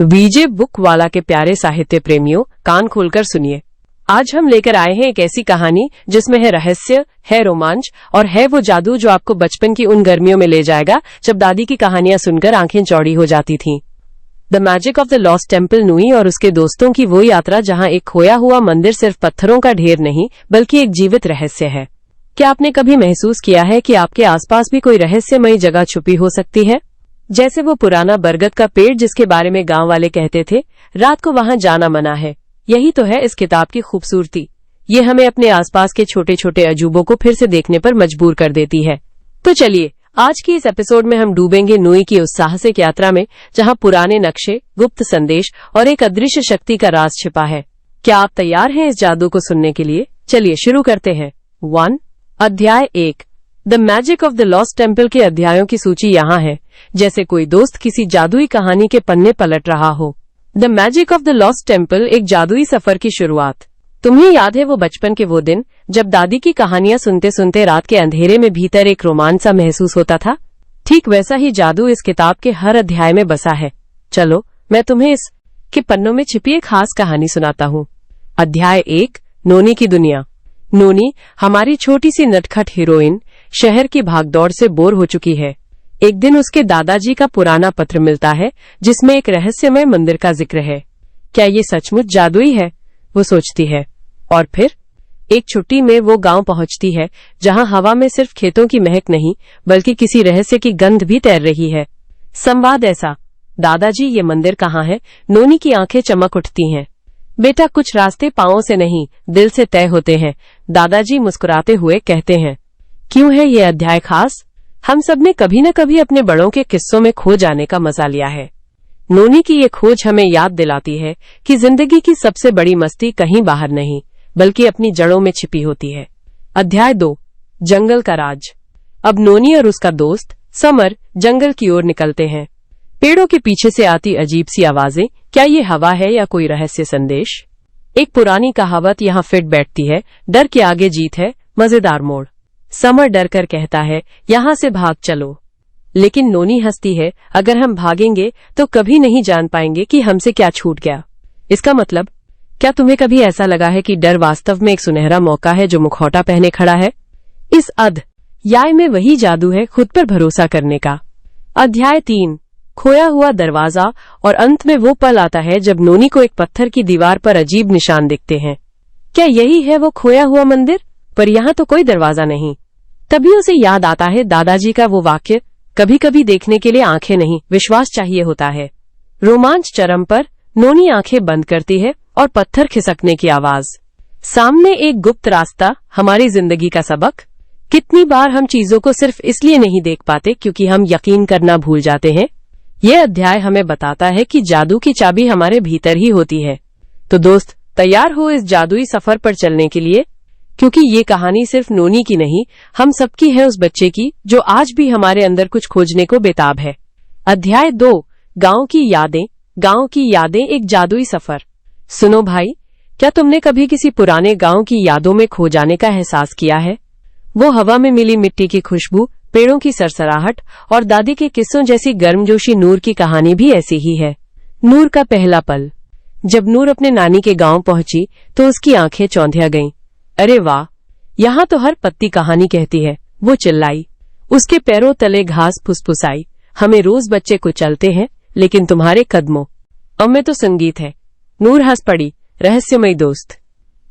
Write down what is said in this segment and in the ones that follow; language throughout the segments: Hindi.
वीजे बुक वाला के प्यारे साहित्य प्रेमियों, कान खोलकर सुनिए। आज हम लेकर आए हैं एक ऐसी कहानी जिसमें है रहस्य, है रोमांच और है वो जादू जो आपको बचपन की उन गर्मियों में ले जाएगा जब दादी की कहानियां सुनकर आंखें चौड़ी हो जाती थीं। The magic of the lost temple Nooyi और उसके दोस्तों की वो यात्रा जहां एक खोया हुआ मंदिर सिर्फ पत्थरों का ढेर नहीं बल्कि एक जीवित रहस्य है। क्या आपने कभी महसूस किया है कि आपके आसपास भी कोई रहस्यमयी जगह छुपी हो सकती है? जैसे वो पुराना बरगद का पेड़ जिसके बारे में गांव वाले कहते थे रात को वहां जाना मना है। यही तो है इस किताब की खूबसूरती। ये हमें अपने आसपास के छोटे छोटे अजूबों को फिर से देखने पर मजबूर कर देती है। तो चलिए, आज की इस एपिसोड में हम डूबेंगे नूई की उस साहसिक यात्रा में जहां पुराने नक्शे, गुप्त संदेश और एक अदृश्य शक्ति का राज छिपा है। क्या आप तैयार हैं इस जादू को सुनने के लिए? चलिए शुरू करते हैं। 1 अध्याय 1 the magic of the lost temple के अध्यायों की सूची यहाँ है, जैसे कोई दोस्त किसी जादुई कहानी के पन्ने पलट रहा हो। The magic of the lost temple, एक जादुई सफर की शुरुआत। तुम्हें याद है वो बचपन के वो दिन जब दादी की कहानियां सुनते सुनते रात के अंधेरे में भीतर एक रोमांच सा महसूस होता था? ठीक वैसा ही जादू इस किताब के हर अध्याय में बसा है। चलो मैं तुम्हें इस के पन्नों में छिपी एक खास कहानी सुनाता हूँ। अध्याय 1 नोनी की दुनिया। नोनी, हमारी छोटी सी नटखट हीरोइन, शहर की भागदौड़ से बोर हो चुकी है। एक दिन उसके दादाजी का पुराना पत्र मिलता है जिसमें एक रहस्यमय मंदिर का जिक्र है। क्या ये सचमुच जादुई है? वो सोचती है। और फिर एक छुट्टी में वो गांव पहुंचती है जहां हवा में सिर्फ खेतों की महक नहीं बल्कि किसी रहस्य की गंध भी तैर रही है। संवाद ऐसा, दादाजी ये मंदिर कहाँ है? नोनी की आंखें चमक उठती हैं। बेटा, कुछ रास्ते पांवों से नहीं दिल से तय होते हैं, दादाजी मुस्कुराते हुए कहते हैं। क्यों है ये अध्याय खास? हम सब ने कभी न कभी अपने बड़ों के किस्सों में खो जाने का मजा लिया है। नोनी की ये खोज हमें याद दिलाती है कि जिंदगी की सबसे बड़ी मस्ती कहीं बाहर नहीं बल्कि अपनी जड़ों में छिपी होती है। अध्याय 2 जंगल का राज। अब नोनी और उसका दोस्त समर जंगल की ओर निकलते हैं। पेड़ों के पीछे से आती अजीब सी आवाजें, क्या ये हवा है या कोई रहस्य संदेश? एक पुरानी कहावत यहाँ फिट बैठती है, डर के आगे जीत है, मजेदार मोड़। समर डर कर कहता है, यहाँ से भाग चलो। लेकिन नोनी हंसती है, अगर हम भागेंगे तो कभी नहीं जान पाएंगे कि हमसे क्या छूट गया। इसका मतलब, क्या तुम्हें कभी ऐसा लगा है कि डर वास्तव में एक सुनहरा मौका है जो मुखौटा पहने खड़ा है? इस अध्याय में वही जादू है, खुद पर भरोसा करने का। अध्याय 3 खोया हुआ दरवाजा। और अंत में वो पल आता है जब नोनी को एक पत्थर की दीवार पर अजीब निशान दिखते हैं। क्या यही है वो खोया हुआ मंदिर? पर यहाँ तो कोई दरवाजा नहीं। तभी उसे याद आता है दादाजी का वो वाक्य, कभी कभी देखने के लिए आंखें नहीं विश्वास चाहिए होता है। रोमांच चरम पर, नोनी आंखें बंद करती है और पत्थर खिसकने की आवाज। सामने एक गुप्त रास्ता, हमारी जिंदगी का सबक। कितनी बार हम चीजों को सिर्फ इसलिए नहीं देख पाते क्योंकि हम यकीन करना भूल जाते हैं। यह अध्याय हमें बताता है कि जादू की चाबी हमारे भीतर ही होती है। तो दोस्त, तैयार हो इस जादुई सफर पर चलने के लिए? क्योंकि ये कहानी सिर्फ नोनी की नहीं, हम सबकी है, उस बच्चे की जो आज भी हमारे अंदर कुछ खोजने को बेताब है। अध्याय 2 गांव की यादें। गांव की यादें, एक जादुई सफर। सुनो भाई, क्या तुमने कभी किसी पुराने गांव की यादों में खो जाने का एहसास किया है? वो हवा में मिली मिट्टी की खुशबू, पेड़ों की सरसराहट और दादी के किस्सों जैसी गर्मजोशी। नूर की कहानी भी ऐसी ही है। नूर का पहला पल। जब नूर अपने नानी के गांव पहुंची तो उसकी आंखें चौंधिया गईं। अरे वाह, यहाँ तो हर पत्ती कहानी कहती है, वो चिल्लाई। उसके पैरों तले घास फुसफुसाई। हमें रोज बच्चे कुचलते हैं लेकिन तुम्हारे कदमों में तो संगीत है। नूर हंस पड़ी, रहस्यमयी दोस्त।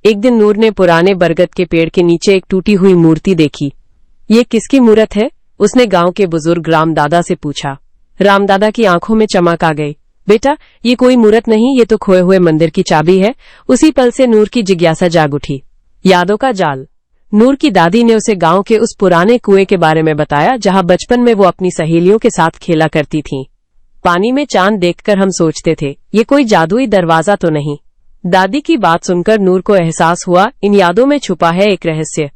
एक दिन नूर ने पुराने बरगद के पेड़ के नीचे एक टूटी हुई मूर्ति देखी। ये किसकी मूर्त है? उसने गांव के बुजुर्ग रामदादा से पूछा। रामदादा की आंखों में चमक आ गई। बेटा, ये कोई मूर्त नहीं, ये तो खोए हुए मंदिर की चाबी है। उसी पल से नूर की जिज्ञासा जाग उठी। यादों का जाल। नूर की दादी ने उसे गांव के उस पुराने कुएं के बारे में बताया जहां बचपन में वो अपनी सहेलियों के साथ खेला करती थीं। पानी में चांद देखकर हम सोचते थे ये कोई जादुई दरवाजा तो नहीं। दादी की बात सुनकर नूर को एहसास हुआ, इन यादों में छुपा है एक रहस्य।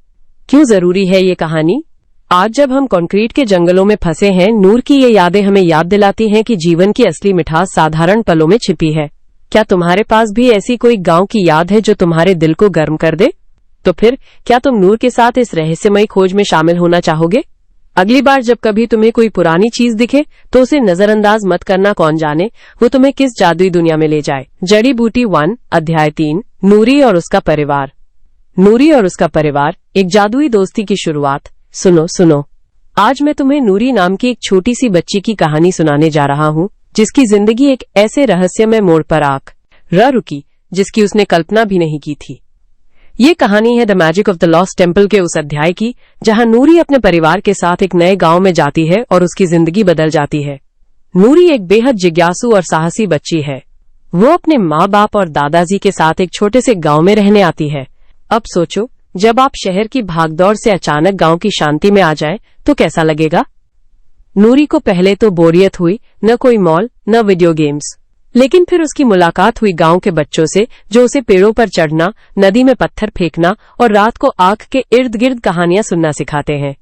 क्यों जरूरी है ये कहानी? आज जब हम कंक्रीट के जंगलों में फंसे हैं, नूर की ये यादें हमें याद दिलाती हैं कि जीवन की असली मिठास साधारण पलों में छिपी है। क्या तुम्हारे पास भी ऐसी कोई गांव की याद है जो तुम्हारे दिल को गर्म कर दे? तो फिर क्या तुम नूर के साथ इस रहस्यमयी खोज में शामिल होना चाहोगे? अगली बार जब कभी तुम्हें कोई पुरानी चीज दिखे तो उसे नजरअंदाज मत करना, कौन जाने वो तुम्हें किस जादुई दुनिया में ले जाए। जड़ी बूटी 1 अध्याय 3 नूरी और उसका परिवार। नूरी और उसका परिवार, एक जादुई दोस्ती की शुरुआत। सुनो सुनो, आज मैं तुम्हें नूरी नाम की एक छोटी सी बच्ची की कहानी सुनाने जा रहा हूँ, जिसकी जिंदगी एक ऐसे रहस्यमय मोड़ पर आकर रुकी जिसकी उसने कल्पना भी नहीं की थी। ये कहानी है the magic of the lost temple के उस अध्याय की जहां नूरी अपने परिवार के साथ एक नए गांव में जाती है और उसकी जिंदगी बदल जाती है। नूरी एक बेहद जिज्ञासु और साहसी बच्ची है। वो अपने माँ बाप और दादाजी के साथ एक छोटे से गांव में रहने आती है। अब सोचो, जब आप शहर की भागदौड़ से अचानक गांव की शांति में आ जाए तो कैसा लगेगा। नूरी को पहले तो बोरियत हुई, न कोई मॉल न वीडियो गेम्स। लेकिन फिर उसकी मुलाकात हुई गांव के बच्चों से, जो उसे पेड़ों पर चढ़ना, नदी में पत्थर फेंकना और रात को आग के इर्द गिर्द कहानियां सुनना सिखाते हैं।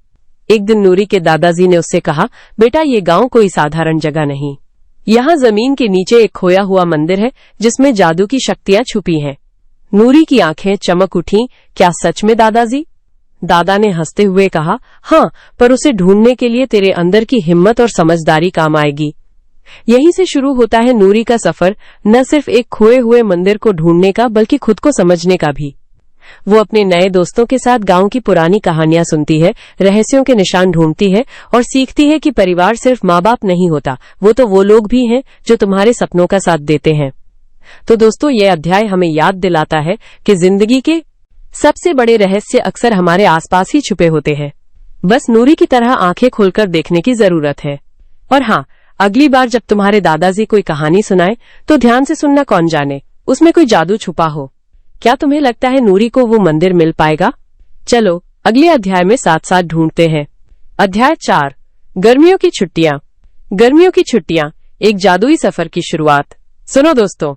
एक दिन नूरी के दादाजी ने उससे कहा, बेटा ये गांव कोई साधारण जगह नहीं, यहाँ जमीन के नीचे एक खोया हुआ मंदिर है जिसमें जादू की शक्तियां छुपी हैं। नूरी की आंखें चमक उठी। क्या सच में दादाजी? दादा ने हंसते हुए कहा, हाँ, पर उसे ढूंढने के लिए तेरे अंदर की हिम्मत और समझदारी काम आएगी। यहीं से शुरू होता है नूरी का सफर, न सिर्फ एक खोए हुए मंदिर को ढूंढने का बल्कि खुद को समझने का भी। वो अपने नए दोस्तों के साथ गांव की पुरानी कहानियां सुनती है, रहस्यों के निशान ढूंढती है और सीखती है कि परिवार सिर्फ माँ बाप नहीं होता, वो लोग भी हैं जो तुम्हारे सपनों का साथ देते हैं। तो दोस्तों, ये अध्याय हमें याद दिलाता है कि जिंदगी के सबसे बड़े रहस्य अक्सर हमारे आसपास ही छुपे होते हैं। बस नूरी की तरह आंखें खोलकर देखने की जरूरत है। और हाँ, अगली बार जब तुम्हारे दादाजी कोई कहानी सुनाए तो ध्यान से सुनना, कौन जाने उसमें कोई जादू छुपा हो। क्या तुम्हें लगता है नूरी को वो मंदिर मिल पाएगा? चलो अगले अध्याय में साथ साथ ढूंढते हैं। अध्याय 4 गर्मियों की छुट्टियां। गर्मियों की छुट्टियां, एक जादुई सफर की शुरुआत। सुनो दोस्तों,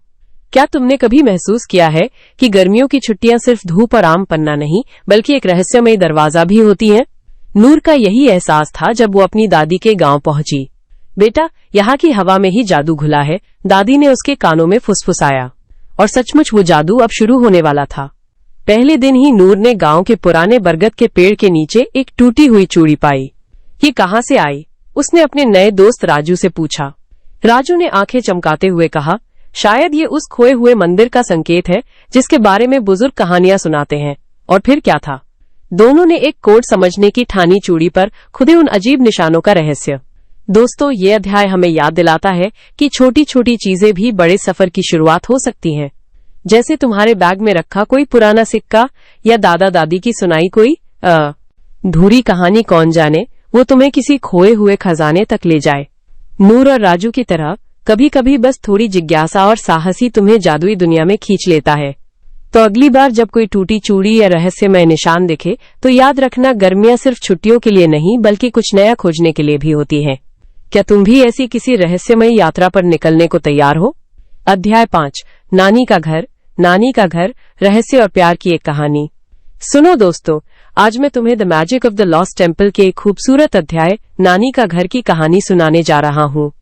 क्या तुमने कभी महसूस किया है कि गर्मियों की छुट्टियां सिर्फ धूप और आम पन्ना नहीं बल्कि एक रहस्यमय दरवाजा भी होती हैं? नूर का यही एहसास था जब वो अपनी दादी के गांव पहुंची। बेटा, यहाँ की हवा में ही जादू घुला है, दादी ने उसके कानों में फुसफुसाया। और सचमुच वो जादू अब शुरू होने वाला था। पहले दिन ही नूर ने गांव के पुराने बरगद के पेड़ के नीचे एक टूटी हुई चूड़ी पाई। ये कहाँ से आई? उसने अपने नए दोस्त राजू से पूछा। राजू ने आंखें चमकाते हुए कहा, शायद ये उस खोए हुए मंदिर का संकेत है जिसके बारे में बुजुर्ग कहानियां सुनाते हैं। और फिर क्या था? दोनों ने एक कोड समझने की ठानी, चूड़ी पर खुदे उन अजीब निशानों का रहस्य। दोस्तों, ये अध्याय हमें याद दिलाता है कि छोटी छोटी चीजें भी बड़े सफर की शुरुआत हो सकती हैं। जैसे तुम्हारे बैग में रखा कोई पुराना सिक्का या दादा दादी की सुनाई कोई धूरी कहानी, कौन जाने वो तुम्हें किसी खोए हुए खजाने तक ले जाए। नूर और राजू की तरह कभी कभी बस थोड़ी जिज्ञासा और साहसी तुम्हें जादुई दुनिया में खींच लेता है। तो अगली बार जब कोई टूटी चूड़ी या रहस्यमय निशान दिखे तो याद रखना, गर्मियां सिर्फ छुट्टियों के लिए नहीं बल्कि कुछ नया खोजने के लिए भी होती है। क्या तुम भी ऐसी किसी रहस्यमय यात्रा पर निकलने को तैयार हो? अध्याय 5 नानी का घर। नानी का घर, रहस्य और प्यार की एक कहानी। सुनो दोस्तों, आज मैं तुम्हें the magic of the lost temple के एक खूबसूरत अध्याय नानी का घर की कहानी सुनाने जा रहा हूँ।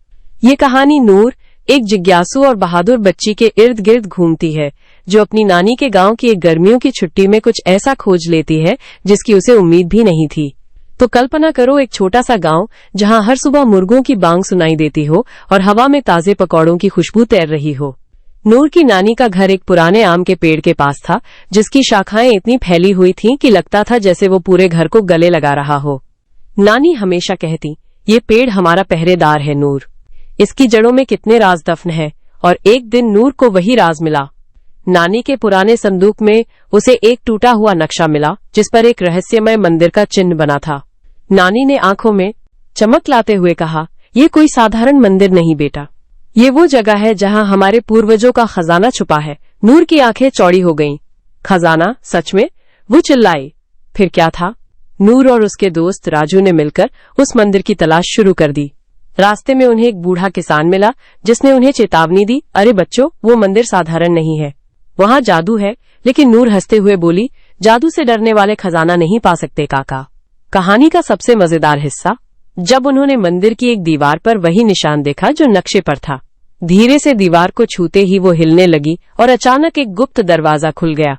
ये कहानी नूर, एक जिज्ञासु और बहादुर बच्ची के इर्द गिर्द घूमती है जो अपनी नानी के गांव की एक गर्मियों की छुट्टी में कुछ ऐसा खोज लेती है जिसकी उसे उम्मीद भी नहीं थी। तो कल्पना करो, एक छोटा सा गांव जहां हर सुबह मुर्गों की बांग सुनाई देती हो और हवा में ताजे पकौड़ों की खुशबू तैर रही हो। नूर की नानी का घर एक पुराने आम के पेड़ के पास था जिसकी शाखाएं इतनी फैली हुई थीं कि लगता था जैसे वो पूरे घर को गले लगा रहा हो। नानी हमेशा कहती, ये पेड़ हमारा पहरेदार है नूर, इसकी जड़ों में कितने राज दफन है। और एक दिन नूर को वही राज मिला। नानी के पुराने संदूक में उसे एक टूटा हुआ नक्शा मिला जिस पर एक रहस्यमय मंदिर का चिन्ह बना था। नानी ने आंखों में चमक लाते हुए कहा, ये कोई साधारण मंदिर नहीं बेटा, ये वो जगह है जहां हमारे पूर्वजों का खजाना छुपा है। नूर की आंखें चौड़ी हो गईं। खजाना? सच में? वो चिल्लाई। फिर क्या था? नूर और उसके दोस्त राजू ने मिलकर उस मंदिर की तलाश शुरू कर दी। रास्ते में उन्हें एक बूढ़ा किसान मिला जिसने उन्हें चेतावनी दी, अरे बच्चों, वो मंदिर साधारण नहीं है, वहां जादू है। लेकिन नूर हंसते हुए बोली, जादू से डरने वाले खजाना नहीं पा सकते काका। कहानी का सबसे मजेदार हिस्सा, जब उन्होंने मंदिर की एक दीवार पर वही निशान देखा जो नक्शे पर था। धीरे से दीवार को छूते ही वो हिलने लगी और अचानक एक गुप्त दरवाजा खुल गया।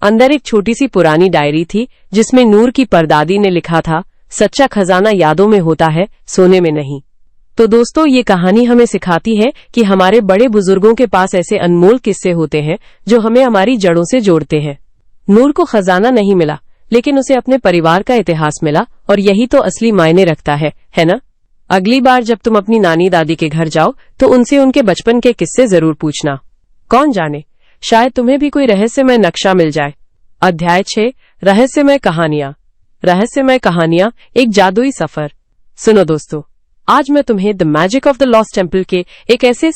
अंदर एक छोटी सी पुरानी डायरी थी जिसमें नूर की परदादी ने लिखा था, सच्चा खजाना यादों में होता है, सोने में नहीं। तो दोस्तों, ये कहानी हमें सिखाती है कि हमारे बड़े बुजुर्गों के पास ऐसे अनमोल किस्से होते हैं जो हमें हमारी जड़ों से जोड़ते हैं। नूर को खजाना नहीं मिला, लेकिन उसे अपने परिवार का इतिहास मिला, और यही तो असली मायने रखता है ना? अगली बार जब तुम अपनी नानी दादी के घर जाओ तो उनसे उनके बचपन के किस्से जरूर पूछना। कौन जाने, शायद तुम्हें भी कोई रहस्यमय नक्शा मिल जाए। अध्याय 6, रहस्यमय कहानियां। रहस्यमय कहानियां, एक जादुई सफर। सुनो दोस्तों, आज मैं तुम्हें the magic of the lost temple के एक ऐसे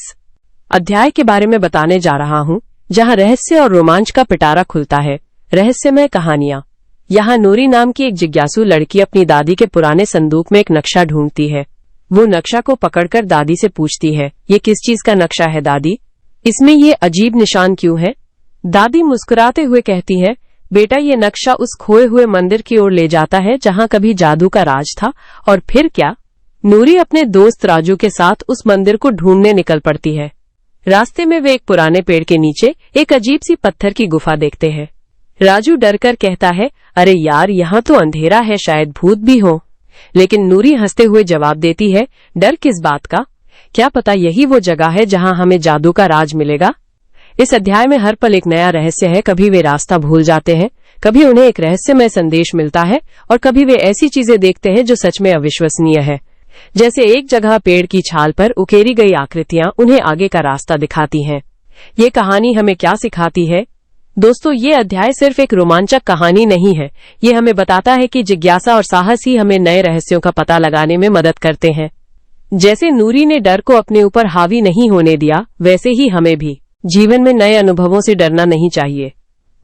अध्याय के बारे में बताने जा रहा हूं जहां रहस्य और रोमांच का पिटारा खुलता है। रहस्यमय कहानियां। यहाँ नूरी नाम की एक जिज्ञासु लड़की अपनी दादी के पुराने संदूक में एक नक्शा ढूंढती है। वो नक्शा को पकड़कर दादी से पूछती है, ये किस चीज का नक्शा है दादी? इसमें ये अजीब निशान क्यों है? दादी मुस्कुराते हुए कहती है, बेटा, ये नक्शा उस खोए हुए मंदिर की ओर ले जाता है जहां कभी जादू का राज था। और फिर क्या? नूरी अपने दोस्त राजू के साथ उस मंदिर को ढूंढने निकल पड़ती है। रास्ते में वे एक पुराने पेड़ के नीचे एक अजीब सी पत्थर की गुफा देखते हैं। राजू डरकर कहता है, अरे यार, यहाँ तो अंधेरा है, शायद भूत भी हो। लेकिन नूरी हंसते हुए जवाब देती है, डर किस बात का? क्या पता यही वो जगह है जहाँ हमें जादू का राज मिलेगा। इस अध्याय में हर पल एक नया रहस्य है। कभी वे रास्ता भूल जाते हैं, कभी उन्हें एक रहस्यमय संदेश मिलता है, और कभी वे ऐसी चीजें देखते हैं जो सच में अविश्वसनीय है। जैसे एक जगह पेड़ की छाल पर उकेरी गई आकृतियां उन्हें आगे का रास्ता दिखाती हैं। ये कहानी हमें क्या सिखाती है? दोस्तों, ये अध्याय सिर्फ एक रोमांचक कहानी नहीं है। ये हमें बताता है कि जिज्ञासा और साहस ही हमें नए रहस्यों का पता लगाने में मदद करते हैं। जैसे नूरी ने डर को अपने ऊपर हावी नहीं होने दिया, वैसे ही हमें भी जीवन में नए अनुभवों से डरना नहीं चाहिए।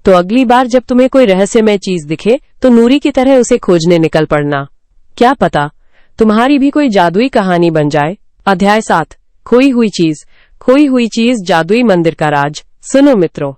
तो अगली बार जब तुम्हें कोई रहस्यमय चीज दिखे तो नूरी की तरह उसे खोजने निकल पड़ना। क्या पता तुम्हारी भी कोई जादुई कहानी बन जाए। अध्याय 7, खोई हुई चीज। खोई हुई चीज, जादुई मंदिर का राज। सुनो मित्रों,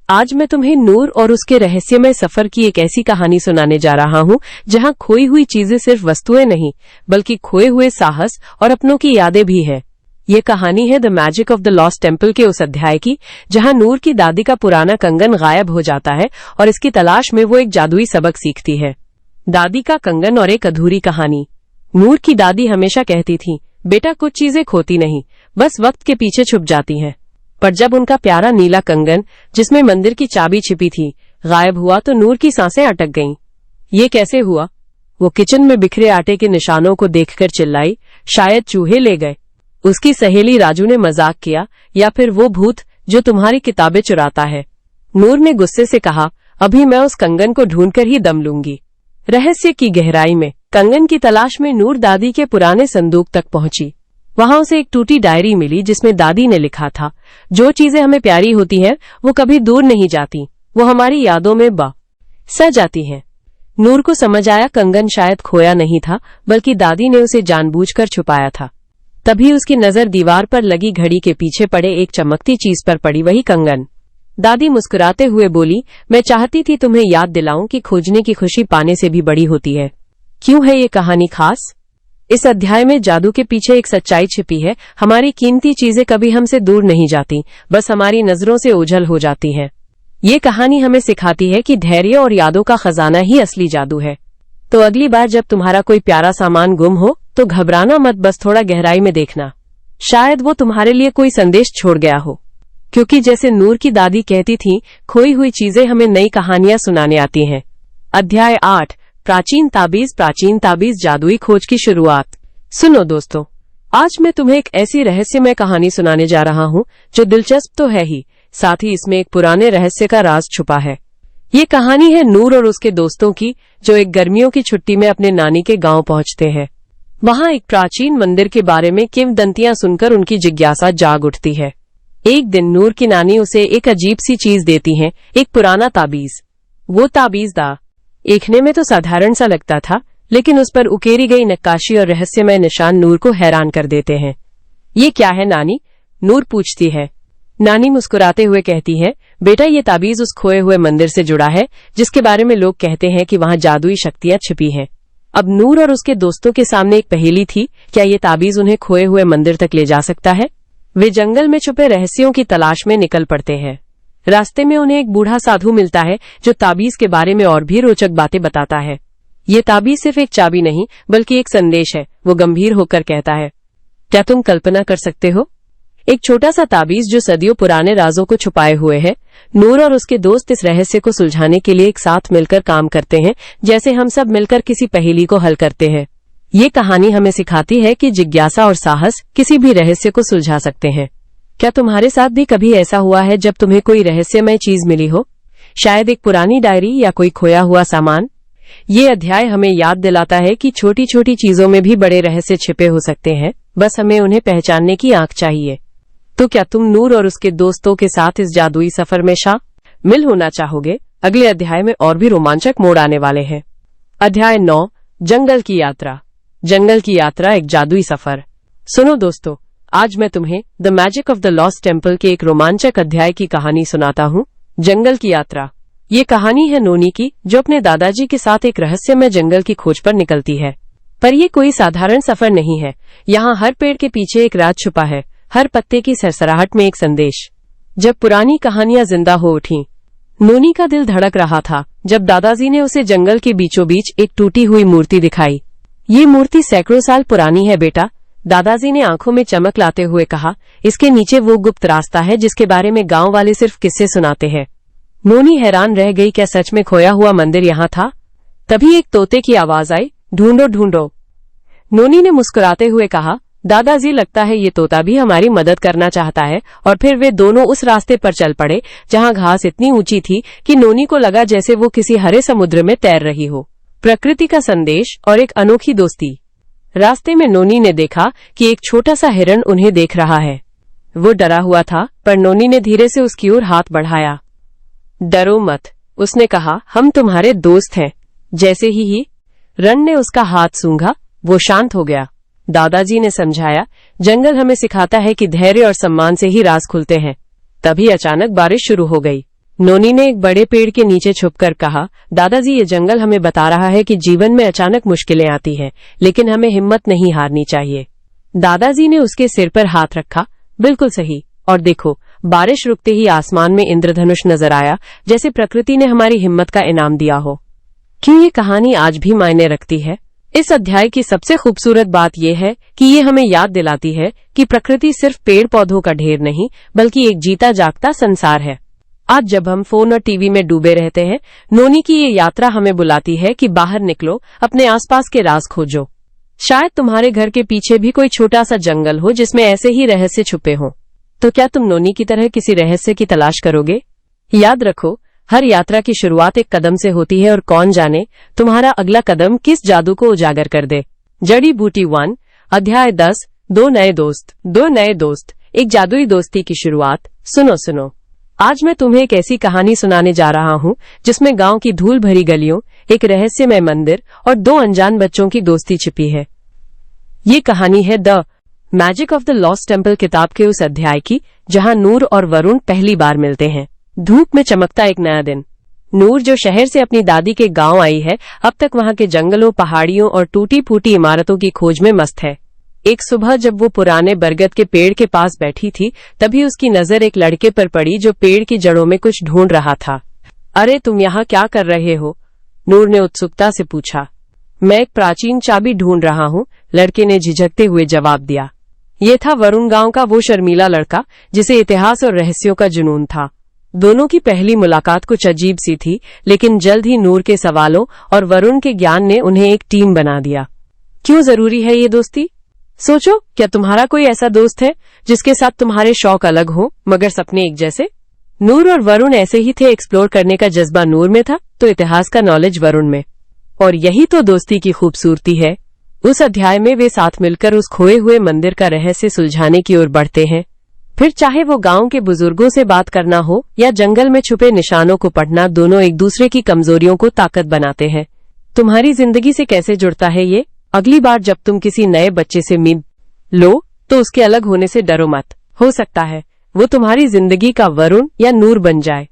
आज मैं तुम्हें नूर और उसके रहस्यमय सफर की एक ऐसी कहानी सुनाने जा रहा हूं जहां खोई हुई चीजें सिर्फ वस्तुएं नहीं, बल्कि खोए हुए साहस और अपनों की यादें भी है। ये कहानी है the magic of the lost temple के उस अध्याय की जहां नूर की दादी का पुराना कंगन गायब हो जाता है और इसकी तलाश में वो एक जादुई सबक सीखती है। दादी का कंगन और एक अधूरी कहानी। नूर की दादी हमेशा कहती थी, बेटा, कुछ चीजें खोती नहीं, बस वक्त के पीछे छुप जाती हैं। पर जब उनका प्यारा नीला कंगन, जिसमें मंदिर की चाबी छिपी थी, गायब हुआ तो नूर की सांसें अटक गईं। ये कैसे हुआ? वो किचन में बिखरे आटे के निशानों को देखकर चिल्लाई, शायद चूहे ले गए। उसकी सहेली राजू ने मजाक किया, या फिर वो भूत जो तुम्हारी किताबें चुराता है। नूर ने गुस्से से कहा, अभी मैं उस कंगन को ढूंढकर ही दम लूंगी। रहस्य की गहराई में कंगन की तलाश में नूर दादी के पुराने संदूक तक पहुंची। वहां उसे एक टूटी डायरी मिली जिसमें दादी ने लिखा था, जो चीजें हमें प्यारी होती हैं वो कभी दूर नहीं जाती, वो हमारी यादों में सज जाती हैं। नूर को समझ आया, कंगन शायद खोया नहीं था, बल्कि दादी ने उसे जानबूझकर छुपाया था। तभी उसकी नजर दीवार पर लगी घड़ी के पीछे पड़े एक चमकती चीज पर पड़ी, वही कंगन। दादी मुस्कुराते हुए बोली, मैं चाहती थी तुम्हें याद दिलाऊं कि खोजने की खुशी पाने से भी बड़ी होती है। क्यों है ये कहानी खास? इस अध्याय में जादू के पीछे एक सच्चाई छिपी है। हमारी कीमती चीजें कभी हमसे दूर नहीं जाती, बस हमारी नजरों से ओझल हो जाती हैं। ये कहानी हमें सिखाती है कि धैर्य और यादों का खजाना ही असली जादू है। तो अगली बार जब तुम्हारा कोई प्यारा सामान गुम हो तो घबराना मत, बस थोड़ा गहराई में देखना, शायद वो तुम्हारे लिए कोई संदेश छोड़ गया हो। क्योंकि जैसे नूर की दादी कहती थी, खोई हुई चीजें हमें नई कहानियां सुनाने आती हैं। अध्याय 8, प्राचीन ताबीज। प्राचीन ताबीज, जादुई खोज की शुरुआत। सुनो दोस्तों, आज मैं तुम्हें एक ऐसी रहस्यमय कहानी सुनाने जा रहा हूं जो दिलचस्प तो है ही, साथ ही इसमें एक पुराने रहस्य का राज छुपा है। ये कहानी है नूर और उसके दोस्तों की, जो एक गर्मियों की छुट्टी में अपने नानी के गांव पहुंचते हैं। वहां एक प्राचीन मंदिर के बारे में किंवदंतियां सुनकर उनकी जिज्ञासा जाग उठती है। एक दिन नूर की नानी उसे एक अजीब सी चीज देती हैं, एक पुराना ताबीज। वो ताबीज देखने में तो साधारण सा लगता था, लेकिन उस पर उकेरी गई नक्काशी और रहस्यमय निशान नूर को हैरान कर देते हैं। ये क्या है नानी? नूर पूछती है। नानी मुस्कुराते हुए कहती है, बेटा, ये ताबीज उस खोए हुए मंदिर से जुड़ा है जिसके बारे में लोग कहते हैं कि वहां जादुई शक्तियां छिपी हैं। अब नूर और उसके दोस्तों के सामने एक पहेली थी, क्या ये ताबीज उन्हें खोए हुए मंदिर तक ले जा सकता है? वे जंगल में छुपे रहस्यों की तलाश में निकल पड़ते हैं। रास्ते में उन्हें एक बूढ़ा साधु मिलता है जो ताबीज के बारे में और भी रोचक बातें बताता है। ये ताबीज सिर्फ एक चाबी नहीं बल्कि एक संदेश है, वो गंभीर होकर कहता है। क्या तुम कल्पना कर सकते हो? एक छोटा सा ताबीज जो सदियों पुराने राजों को छुपाए हुए है। नूर और उसके दोस्त इस रहस्य को सुलझाने के लिए एक साथ मिलकर काम करते हैं, जैसे हम सब मिलकर किसी पहेली को हल करते हैं। ये कहानी हमें सिखाती है कि जिज्ञासा और साहस किसी भी रहस्य को सुलझा सकते हैं। क्या तुम्हारे साथ भी कभी ऐसा हुआ है जब तुम्हें कोई रहस्यमय चीज मिली हो? शायद एक पुरानी डायरी या कोई खोया हुआ सामान। ये अध्याय हमें याद दिलाता है कि छोटी छोटी चीजों में भी बड़े रहस्य छिपे हो सकते हैं, बस हमें उन्हें पहचानने की आंख चाहिए। तो क्या तुम नूर और उसके दोस्तों के साथ इस जादुई सफर में शामिल होना चाहोगे? अगले अध्याय में और भी रोमांचक मोड़ आने वाले हैं। अध्याय 9, जंगल की यात्रा। जंगल की यात्रा, एक जादुई सफर। सुनो दोस्तों, आज मैं तुम्हें the magic of the lost temple के एक रोमांचक अध्याय की कहानी सुनाता हूँ, जंगल की यात्रा। ये कहानी है नोनी की, जो अपने दादाजी के साथ एक रहस्यमय जंगल की खोज पर निकलती है। पर ये कोई साधारण सफर नहीं है। यहाँ हर पेड़ के पीछे एक राज छुपा है, हर पत्ते की सरसराहट में एक संदेश। जब पुरानी कहानियां जिंदा हो उठी, नोनी का दिल धड़क रहा था जब दादाजी ने उसे जंगल के बीचों बीच एक टूटी हुई मूर्ति दिखाई। ये मूर्ति सैकड़ों साल पुरानी है बेटा, दादाजी ने आंखों में चमक लाते हुए कहा। इसके नीचे वो गुप्त रास्ता है जिसके बारे में गांव वाले सिर्फ किस्से सुनाते हैं। नोनी हैरान रह गई, क्या सच में खोया हुआ मंदिर यहाँ था? तभी एक तोते की आवाज आई, ढूंढो ढूंढो। नोनी ने मुस्कुराते हुए कहा, दादाजी लगता है ये तोता भी हमारी मदद करना चाहता है। और फिर वे दोनों उस रास्ते पर चल पड़े जहां घास इतनी ऊंची थी कि नोनी को लगा जैसे वो किसी हरे समुद्र में तैर रही हो। प्रकृति का संदेश और एक अनोखी दोस्ती। रास्ते में नोनी ने देखा कि एक छोटा सा हिरण उन्हें देख रहा है। वो डरा हुआ था, पर नोनी ने धीरे से उसकी ओर हाथ बढ़ाया। डरो मत, उसने कहा, हम तुम्हारे दोस्त हैं। जैसे ही हिरण ने उसका हाथ सूंघा, वो शांत हो गया। दादाजी ने समझाया, जंगल हमें सिखाता है कि धैर्य और सम्मान से ही राज खुलते हैं। तभी अचानक बारिश शुरू हो गई। नोनी ने एक बड़े पेड़ के नीचे छुपकर कहा, दादाजी ये जंगल हमें बता रहा है कि जीवन में अचानक मुश्किलें आती हैं, लेकिन हमें हिम्मत नहीं हारनी चाहिए। दादाजी ने उसके सिर पर हाथ रखा। बिल्कुल सही। और देखो, बारिश रुकते ही आसमान में इंद्रधनुष नजर आया, जैसे प्रकृति ने हमारी हिम्मत का इनाम दिया हो। क्यों ये कहानी आज भी मायने रखती है? इस अध्याय की सबसे खूबसूरत बात यह है कि ये हमें याद दिलाती है कि प्रकृति सिर्फ पेड़ पौधों का ढेर नहीं, बल्कि एक जीता जागता संसार है। आज जब हम फोन और टीवी में डूबे रहते हैं, नोनी की ये यात्रा हमें बुलाती है कि बाहर निकलो, अपने आसपास के राज खोजो। शायद तुम्हारे घर के पीछे भी कोई छोटा सा जंगल हो जिसमें ऐसे ही रहस्य छुपे हों। तो क्या तुम नोनी की तरह किसी रहस्य की तलाश करोगे? याद रखो, हर यात्रा की शुरुआत एक कदम से होती है और कौन जाने तुम्हारा अगला कदम किस जादू को उजागर कर दे। जड़ी बूटी 1, अध्याय 10, दो नए दोस्त। दो नए दोस्त, एक जादुई दोस्ती की शुरुआत। सुनो, आज मैं तुम्हें एक ऐसी कहानी सुनाने जा रहा हूँ जिसमें गांव की धूल भरी गलियों, एक रहस्यमय मंदिर और दो अनजान बच्चों की दोस्ती छिपी है। ये कहानी है the magic of the lost temple किताब के उस अध्याय की जहाँ नूर और वरुण पहली बार मिलते हैं। धूप में चमकता एक नया दिन। नूर, जो शहर से अपनी दादी के गांव आई है, अब तक वहां के जंगलों, पहाड़ियों और टूटी फूटी इमारतों की खोज में मस्त है। एक सुबह जब वो पुराने बरगद के पेड़ के पास बैठी थी, तभी उसकी नजर एक लड़के पर पड़ी जो पेड़ की जड़ों में कुछ ढूंढ रहा था। अरे तुम यहाँ क्या कर रहे हो? नूर ने उत्सुकता से पूछा। मैं एक प्राचीन चाबी ढूंढ रहा हूँ, लड़के ने झिझकते हुए जवाब दिया। ये था वरुण, गांव का वो शर्मीला लड़का जिसे इतिहास और रहस्यों का जुनून था। दोनों की पहली मुलाकात कुछ अजीब सी थी, लेकिन जल्द ही नूर के सवालों और वरुण के ज्ञान ने उन्हें एक टीम बना दिया। क्यों जरूरी है ये दोस्ती? सोचो, क्या तुम्हारा कोई ऐसा दोस्त है जिसके साथ तुम्हारे शौक अलग हो मगर सपने एक जैसे? नूर और वरुण ऐसे ही थे। एक्सप्लोर करने का जज्बा नूर में था तो इतिहास का नॉलेज वरुण में। और यही तो दोस्ती की खूबसूरती है। उस अध्याय में वे साथ मिलकर उस खोए हुए मंदिर का रहस्य सुलझाने की ओर बढ़ते हैं। फिर चाहे वो गांव के बुजुर्गों से बात करना हो या जंगल में छुपे निशानों को पढ़ना, दोनों एक दूसरे की कमजोरियों को ताकत बनाते हैं। तुम्हारी जिंदगी से कैसे जुड़ता है ये? अगली बार जब तुम किसी नए बच्चे से मिल लो तो उसके अलग होने से डरो मत। हो सकता है वो तुम्हारी जिंदगी का वरुण या नूर बन जाए,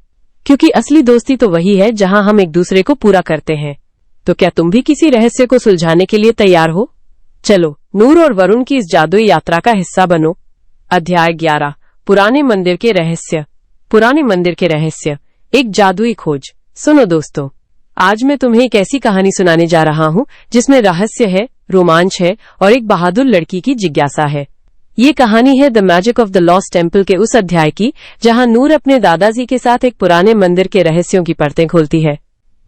क्योंकि असली दोस्ती तो वही है जहां हम एक दूसरे को पूरा करते हैं। तो क्या तुम भी किसी रहस्य को सुलझाने के लिए तैयार हो? चलो नूर और वरुण की इस जादुई यात्रा का हिस्सा बनो। अध्याय 11, पुराने मंदिर के रहस्य। पुराने मंदिर के रहस्य, एक जादुई खोज। सुनो दोस्तों, आज मैं तुम्हें एक ऐसी कहानी सुनाने जा रहा हूँ जिसमें रहस्य है, रोमांच है और एक बहादुर लड़की की जिज्ञासा है। ये कहानी है the magic of the lost temple के उस अध्याय की जहाँ नूर अपने दादाजी के साथ एक पुराने मंदिर के रहस्यों की परतें खोलती है।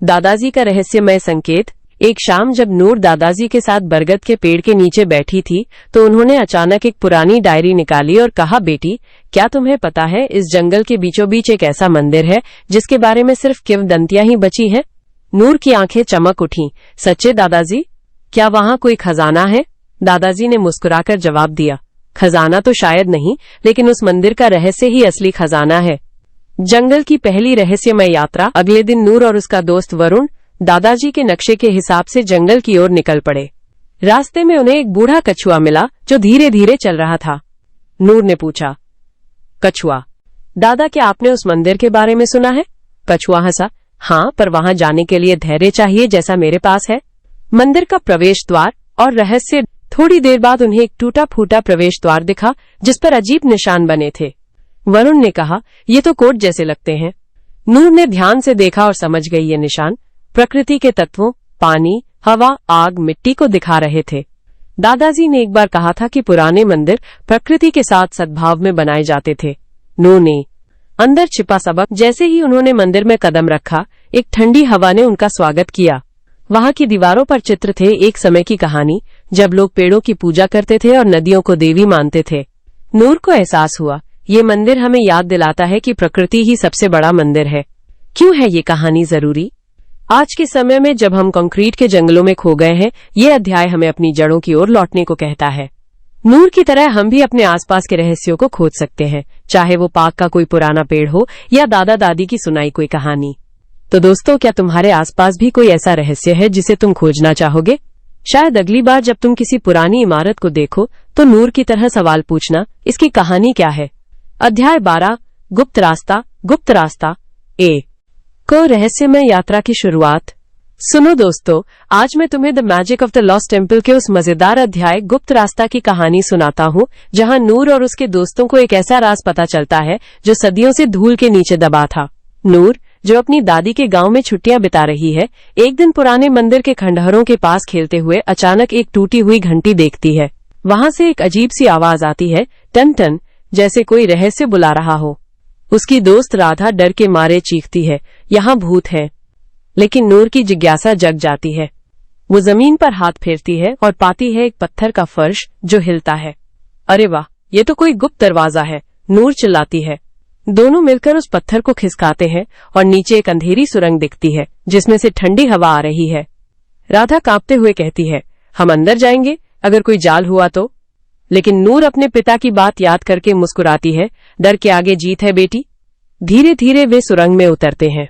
दादाजी का रहस्यमय संकेत। एक शाम जब नूर दादाजी के साथ बरगद के पेड़ के नीचे बैठी थी तो उन्होंने अचानक एक पुरानी डायरी निकाली और कहा, बेटी, क्या तुम्हें पता है इस जंगल के बीचों बीच एक ऐसा मंदिर है जिसके बारे में सिर्फ किंवदंतियां ही बची हैं? नूर की आंखें चमक उठीं। सच्चे दादाजी, क्या वहाँ कोई खजाना है? दादाजी ने मुस्कुराकर जवाब दिया, खजाना तो शायद नहीं, लेकिन उस मंदिर का रहस्य ही असली खजाना है। जंगल की पहली रहस्यमय यात्रा। अगले दिन नूर और उसका दोस्त वरुण दादाजी के नक्शे के हिसाब से जंगल की ओर निकल पड़े। रास्ते में उन्हें एक बूढ़ा कछुआ मिला जो धीरे धीरे चल रहा था। नूर ने पूछा, कछुआ, दादा, क्या आपने उस मंदिर के बारे में सुना है? कछुआ हंसा, हाँ, पर वहां जाने के लिए धैर्य चाहिए जैसा मेरे पास है। मंदिर का प्रवेश द्वार और रहस्य। थोड़ी देर बाद उन्हें एक टूटा फूटा प्रवेश द्वार दिखा जिस पर अजीब निशान बने थे। वरुण ने कहा, ये तो कोड जैसे लगते हैं। नूर ने ध्यान से देखा और समझ गई ये निशान प्रकृति के तत्वों, पानी, हवा, आग, मिट्टी को दिखा रहे थे। दादाजी ने एक बार कहा था कि पुराने मंदिर प्रकृति के साथ सद्भाव में बनाए जाते थे। नूर ने अंदर छिपा सबक। जैसे ही उन्होंने मंदिर में कदम रखा, एक ठंडी हवा ने उनका स्वागत किया। वहां की दीवारों पर चित्र थे एक समय की कहानी जब लोग पेड़ों की पूजा करते थे और नदियों को देवी मानते थे। नूर को एहसास हुआ, ये मंदिर हमें याद दिलाता है कि प्रकृति ही सबसे बड़ा मंदिर है। क्यों है ये कहानी जरूरी? आज के समय में जब हम कंक्रीट के जंगलों में खो गए हैं, ये अध्याय हमें अपनी जड़ों की ओर लौटने को कहता है। नूर की तरह हम भी अपने आसपास के रहस्यों को खोज सकते हैं, चाहे वो पार्क का कोई पुराना पेड़ हो या दादा दादी की सुनाई कोई कहानी। तो दोस्तों, क्या तुम्हारे आसपास भी कोई ऐसा रहस्य है जिसे तुम खोजना चाहोगे? शायद अगली बार जब तुम किसी पुरानी इमारत को देखो तो नूर की तरह सवाल पूछना, इसकी कहानी क्या है? अध्याय 12, गुप्त रास्ता। गुप्त रास्ता ए को रहस्यमय यात्रा की शुरुआत। सुनो दोस्तों, आज मैं तुम्हें the magic of the lost temple के उस मजेदार अध्याय गुप्त रास्ता की कहानी सुनाता हूँ जहाँ नूर और उसके दोस्तों को एक ऐसा राज पता चलता है जो सदियों से धूल के नीचे दबा था। नूर, जो अपनी दादी के गांव में छुट्टियां बिता रही है, एक दिन पुराने मंदिर के खंडहरों के पास खेलते हुए अचानक एक टूटी हुई घंटी देखती है। वहां से एक अजीब सी आवाज आती है, टन टन, जैसे कोई रहस्य बुला रहा हो। उसकी दोस्त राधा डर के मारे चीखती है, यहाँ भूत है। लेकिन नूर की जिज्ञासा जग जाती है। वो जमीन पर हाथ फेरती है और पाती है एक पत्थर का फर्श जो हिलता है। अरे वाह, ये तो कोई गुप्त दरवाजा है, नूर चिल्लाती है। दोनों मिलकर उस पत्थर को खिसकाते हैं और नीचे एक अंधेरी सुरंग दिखती है जिसमें से ठंडी हवा आ रही है। राधा कांपते हुए कहती है, हम अंदर जाएंगे अगर कोई जाल हुआ तो? लेकिन नूर अपने पिता की बात याद करके मुस्कुराती है, डर के आगे जीत है बेटी। धीरे धीरे वे सुरंग में उतरते हैं।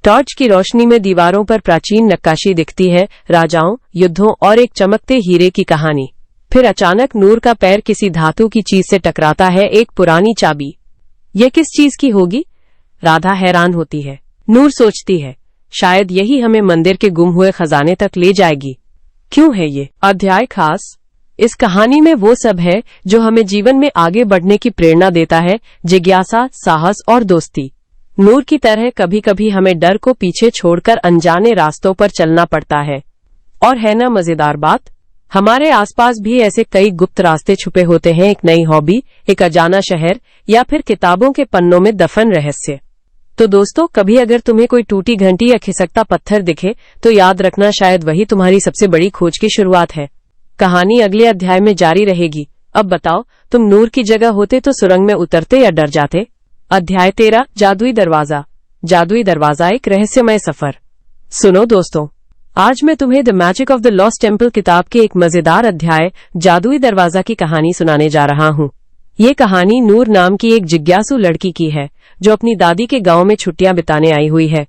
टॉर्च की रोशनी में दीवारों पर प्राचीन नक्काशी दिखती है, राजाओं, युद्धों और एक चमकते हीरे की कहानी। फिर अचानक नूर का पैर किसी धातु की चीज से टकराता है, एक पुरानी चाबी। यह किस चीज की होगी? राधा हैरान होती है। नूर सोचती है, शायद यही हमें मंदिर के गुम हुए खजाने तक ले जाएगी। क्यों है ये अध्याय खास? इस कहानी में वो सब है जो हमें जीवन में आगे बढ़ने की प्रेरणा देता है, जिज्ञासा, साहस और दोस्ती। नूर की तरह कभी कभी हमें डर को पीछे छोड़कर अनजाने रास्तों पर चलना पड़ता है। और है ना मजेदार बात, हमारे आसपास भी ऐसे कई गुप्त रास्ते छुपे होते हैं। एक नई हॉबी, एक अजाना शहर या फिर किताबों के पन्नों में दफन रहस्य। तो दोस्तों, कभी अगर तुम्हें कोई टूटी घंटी या खिसकता पत्थर दिखे तो याद रखना, शायद वही तुम्हारी सबसे बड़ी खोज की शुरुआत है। कहानी अगले अध्याय में जारी रहेगी। अब बताओ, तुम नूर की जगह होते तो सुरंग में उतरते या डर जाते? अध्याय 13, जादुई दरवाजा। जादुई दरवाजा, एक रहस्यमय सफर। सुनो दोस्तों, आज मैं तुम्हें the magic of the lost temple किताब के एक मजेदार अध्याय जादुई दरवाजा की कहानी सुनाने जा रहा हूँ। ये कहानी नूर नाम की एक जिज्ञासु लड़की की है जो अपनी दादी के गांव में छुट्टियां बिताने आई हुई है।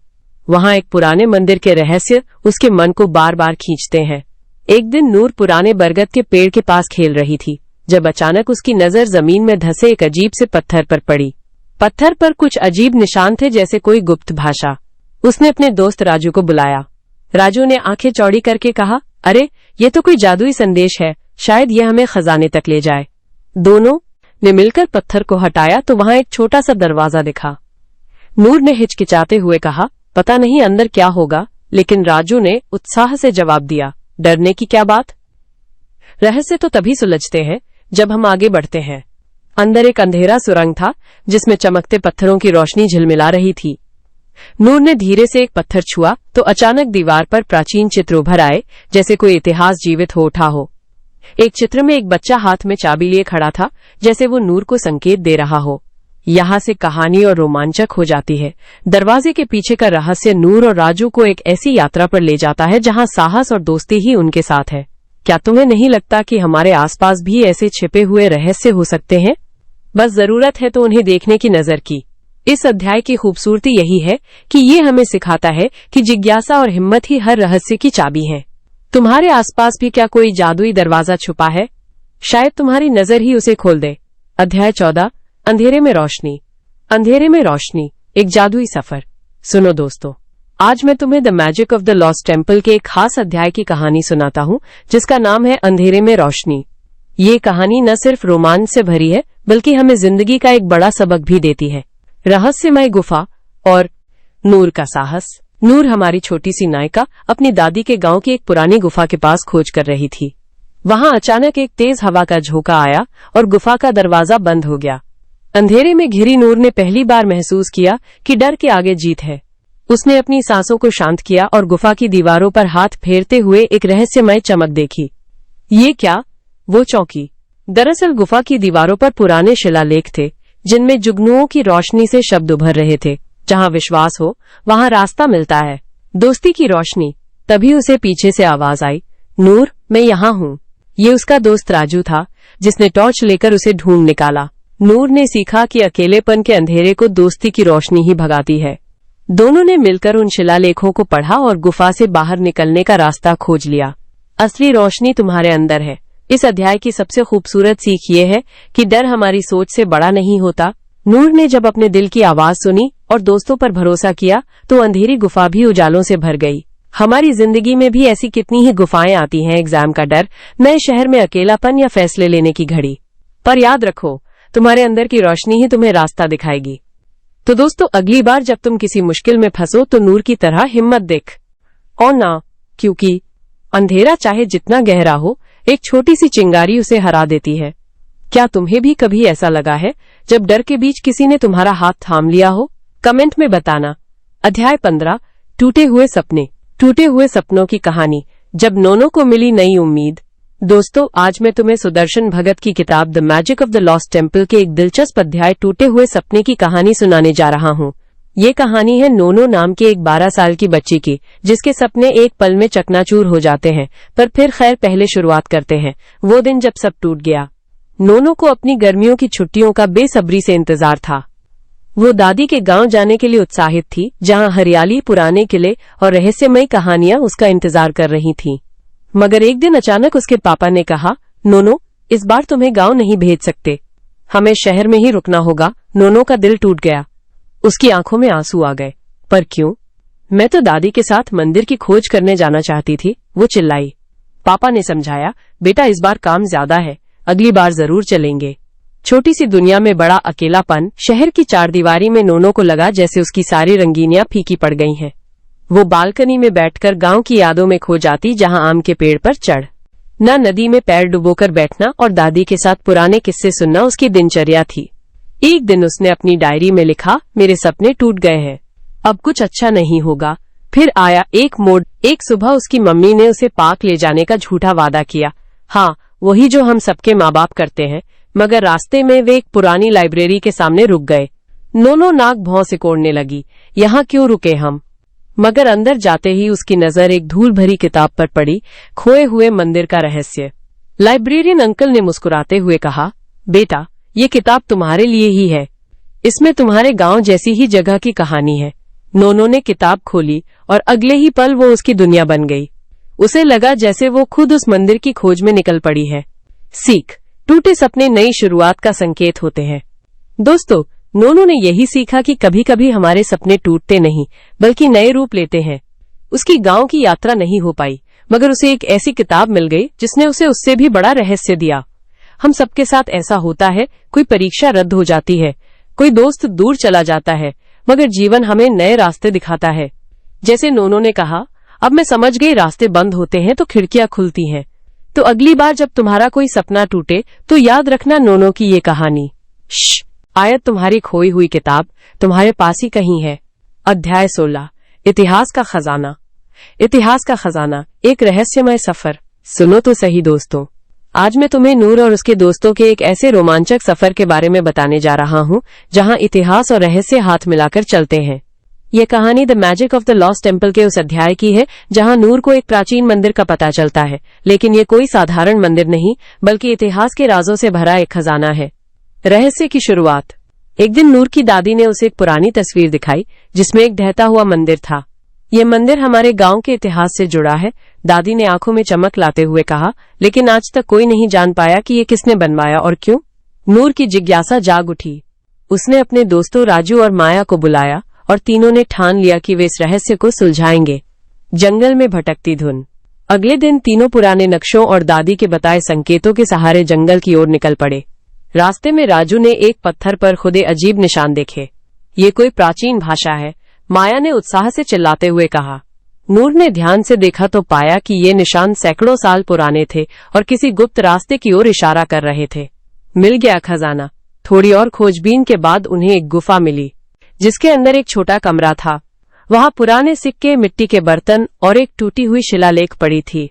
वहां एक पुराने मंदिर के रहस्य उसके मन को बार बार खींचते हैं। एक दिन नूर पुराने बरगद के पेड़ के पास खेल रही थी जब अचानक उसकी नजर जमीन में धंसे एक अजीब से पत्थर पर पड़ी। पत्थर पर कुछ अजीब निशान थे, जैसे कोई गुप्त भाषा। उसने अपने दोस्त राजू को बुलाया। राजू ने आंखें चौड़ी करके कहा, अरे, ये तो कोई जादुई संदेश है, शायद ये हमें खजाने तक ले जाए। दोनों ने मिलकर पत्थर को हटाया तो वहां एक छोटा सा दरवाजा दिखा। नूर ने हिचकिचाते हुए कहा, पता नहीं अंदर क्या होगा, लेकिन राजू ने उत्साह से जवाब दिया, डरने की क्या बात। रहस्य तो तभी सुलझते हैं जब हम आगे बढ़ते हैं। अंदर एक अंधेरा सुरंग था जिसमें चमकते पत्थरों की रोशनी झिलमिला रही थी। नूर ने धीरे से एक पत्थर छुआ तो अचानक दीवार पर प्राचीन चित्र उभर आए, जैसे कोई इतिहास जीवित हो उठा हो। एक चित्र में एक बच्चा हाथ में चाबी लिए खड़ा था, जैसे वो नूर को संकेत दे रहा हो। यहाँ से कहानी और रोमांचक हो जाती है। दरवाजे के पीछे का रहस्य नूर और राजू को एक ऐसी यात्रा पर ले जाता है जहाँ साहस और दोस्ती ही उनके साथ है। क्या तुम्हें नहीं लगता कि हमारे आसपास भी ऐसे छिपे हुए रहस्य हो सकते हैं? बस जरूरत है तो उन्हें देखने की नजर की। इस अध्याय की खूबसूरती यही है कि ये हमें सिखाता है कि जिज्ञासा और हिम्मत ही हर रहस्य की चाबी है। तुम्हारे आसपास भी क्या कोई जादुई दरवाजा छुपा है? शायद तुम्हारी नजर ही उसे खोल दे। अध्याय 14, अंधेरे में रोशनी। अंधेरे में रोशनी, एक जादुई सफर। सुनो दोस्तों, आज मैं तुम्हें the magic of the lost temple के एक खास अध्याय की कहानी सुनाता हूँ, जिसका नाम है अंधेरे में रोशनी। ये कहानी न सिर्फ रोमांच से भरी है, बल्कि हमें जिंदगी का एक बड़ा सबक भी देती है। रहस्यमय गुफा और नूर का साहस। नूर, हमारी छोटी सी नायिका, अपनी दादी के गांव की एक पुरानी गुफा के पास खोज कर रही थी। वहां अचानक एक तेज हवा का झोंका आया और गुफा का दरवाजा बंद हो गया। अंधेरे में घिरी नूर ने पहली बार महसूस किया कि डर के आगे जीत है। उसने अपनी सांसों को शांत किया और गुफा की दीवारों पर हाथ फेरते हुए एक रहस्यमय चमक देखी। ये क्या? वो चौंकी। दरअसल गुफा की दीवारों पर पुराने शिलालेख थे, जिनमें जुगनुओं की रोशनी से शब्द उभर रहे थे, जहां विश्वास हो वहां रास्ता मिलता है। दोस्ती की रोशनी। तभी उसे पीछे से आवाज आई, नूर, मैं यहाँ हूँ। ये उसका दोस्त राजू था, जिसने टॉर्च लेकर उसे ढूंढ निकाला। नूर ने सीखा कि अकेलेपन के अंधेरे को दोस्ती की रोशनी ही भगाती है। दोनों ने मिलकर उन शिलालेखों को पढ़ा और गुफा से बाहर निकलने का रास्ता खोज लिया। असली रोशनी तुम्हारे अंदर है। इस अध्याय की सबसे खूबसूरत सीख ये है कि डर हमारी सोच से बड़ा नहीं होता। नूर ने जब अपने दिल की आवाज सुनी और दोस्तों पर भरोसा किया तो अंधेरी गुफा भी उजालों से भर गई। हमारी जिंदगी में भी ऐसी कितनी ही गुफाएं आती हैं, एग्जाम का डर, नए शहर में अकेलापन या फैसले लेने की घड़ी। पर याद रखो, तुम्हारे अंदर की रोशनी ही तुम्हें रास्ता दिखाएगी। तो दोस्तों, अगली बार जब तुम किसी मुश्किल में फंसो तो नूर की तरह हिम्मत दिख और ना, क्योंकि अंधेरा चाहे जितना गहरा हो, एक छोटी सी चिंगारी उसे हरा देती है। क्या तुम्हें भी कभी ऐसा लगा है जब डर के बीच किसी ने तुम्हारा हाथ थाम लिया हो? कमेंट में बताना। अध्याय 15, टूटे हुए सपने। टूटे हुए सपनों की कहानी, जब नोनो को मिली नई उम्मीद। दोस्तों, आज मैं तुम्हें सुदर्शन भगत की किताब the magic of the lost temple के एक दिलचस्प अध्याय टूटे हुए सपने की कहानी सुनाने जा रहा हूँ। ये कहानी है नोनो नाम के एक 12 साल की बच्ची की, जिसके सपने एक पल में चकनाचूर हो जाते हैं। पर फिर खैर, पहले शुरुआत करते हैं वो दिन जब सब टूट गया। नोनो को अपनी गर्मियों की छुट्टियों का बेसब्री से इंतजार था। वो दादी के गांव जाने के लिए उत्साहित थी, जहां हरियाली, पुराने किले और रहस्यमय कहानियां उसका इंतजार कर रही थीं। मगर एक दिन अचानक उसके पापा ने कहा, नोनो, इस बार तुम्हें गांव नहीं भेज सकते, हमें शहर में ही रुकना होगा। नोनो का दिल टूट गया। उसकी आंखों में आंसू आ गए। पर क्यों? मैं तो दादी के साथ मंदिर की खोज करने जाना चाहती थी, वो चिल्लाई। पापा ने समझाया, बेटा, इस बार काम ज्यादा है, अगली बार जरूर चलेंगे। छोटी सी दुनिया में बड़ा अकेलापन। शहर की चारदीवारी में नोनो को लगा जैसे उसकी सारी रंगीनियां फीकी पड़ गई हैं। वो बालकनी में बैठकर गांव की यादों में खो जाती, जहां आम के पेड़ पर चढ़ न नदी में पैर डुबोकर बैठना और दादी के साथ पुराने किस्से सुनना उसकी दिनचर्या थी। एक दिन उसने अपनी डायरी में लिखा, मेरे सपने टूट गए हैं, अब कुछ अच्छा नहीं होगा। फिर आया एक मोड़। एक सुबह उसकी मम्मी ने उसे पार्क ले जाने का झूठा वादा किया। हाँ, वही जो हम सबके माँ बाप करते हैं। मगर रास्ते में वे एक पुरानी लाइब्रेरी के सामने रुक गए। नोनो नाक भौं सिकोड़ने लगी, यहाँ क्यों रुके हम? मगर अंदर जाते ही उसकी नजर एक धूल भरी किताब पर पड़ी, खोए हुए मंदिर का रहस्य। लाइब्रेरियन अंकल ने मुस्कुराते हुए कहा, बेटा, ये किताब तुम्हारे लिए ही है, इसमें तुम्हारे गांव जैसी ही जगह की कहानी है। नोनो ने किताब खोली और अगले ही पल वो उसकी दुनिया बन गई। उसे लगा जैसे वो खुद उस मंदिर की खोज में निकल पड़ी है। सीख, टूटे सपने नई शुरुआत का संकेत होते हैं। दोस्तों, नोनो ने यही सीखा कि कभी कभी हमारे सपने टूटते नहीं, बल्कि नए रूप लेते हैं। उसकी गांव की यात्रा नहीं हो पाई, मगर उसे एक ऐसी किताब मिल गई जिसने उसे उससे भी बड़ा रहस्य दिया। हम सबके साथ ऐसा होता है, कोई परीक्षा रद्द हो जाती है, कोई दोस्त दूर चला जाता है, मगर जीवन हमें नए रास्ते दिखाता है। जैसे नोनो ने कहा, अब मैं समझ गई, रास्ते बंद होते हैं तो खिड़कियां खुलती हैं। तो अगली बार जब तुम्हारा कोई सपना टूटे तो याद रखना नोनो की ये कहानी। आयत तुम्हारी खोई हुई किताब तुम्हारे पास ही कहीं है। अध्याय 16, इतिहास का खजाना। इतिहास का खजाना, एक रहस्यमय सफर। सुनो तो सही दोस्तों, आज मैं तुम्हें नूर और उसके दोस्तों के एक ऐसे रोमांचक सफर के बारे में बताने जा रहा हूँ जहाँ इतिहास और रहस्य हाथ मिलाकर चलते हैं। यह कहानी the magic of the lost temple के उस अध्याय की है जहाँ नूर को एक प्राचीन मंदिर का पता चलता है, लेकिन ये कोई साधारण मंदिर नहीं बल्कि इतिहास के राजों से भरा एक खजाना है। रहस्य की शुरुआत। एक दिन नूर की दादी ने उसे एक पुरानी तस्वीर दिखाई जिसमें एक ढहता हुआ मंदिर था। ये मंदिर हमारे गांव के इतिहास से जुड़ा है, दादी ने आंखों में चमक लाते हुए कहा, लेकिन आज तक कोई नहीं जान पाया कि ये किसने बनवाया और क्यों। नूर की जिज्ञासा जाग उठी। उसने अपने दोस्तों राजू और माया को बुलाया और तीनों ने ठान लिया कि वे इस रहस्य को सुलझाएंगे। जंगल में भटकती धुन। अगले दिन तीनों पुराने नक्शों और दादी के बताए संकेतों के सहारे जंगल की ओर निकल पड़े। रास्ते में राजू ने एक पत्थर पर खुदे अजीब निशान देखे। ये कोई प्राचीन भाषा है, माया ने उत्साह से चिल्लाते हुए कहा। नूर ने ध्यान से देखा तो पाया कि ये निशान सैकड़ों साल पुराने थे और किसी गुप्त रास्ते की ओर इशारा कर रहे थे। मिल गया खजाना। थोड़ी और खोजबीन के बाद उन्हें एक गुफा मिली जिसके अंदर एक छोटा कमरा था। वहां पुराने सिक्के, मिट्टी के बर्तन और एक टूटी हुई शिलालेख पड़ी थी।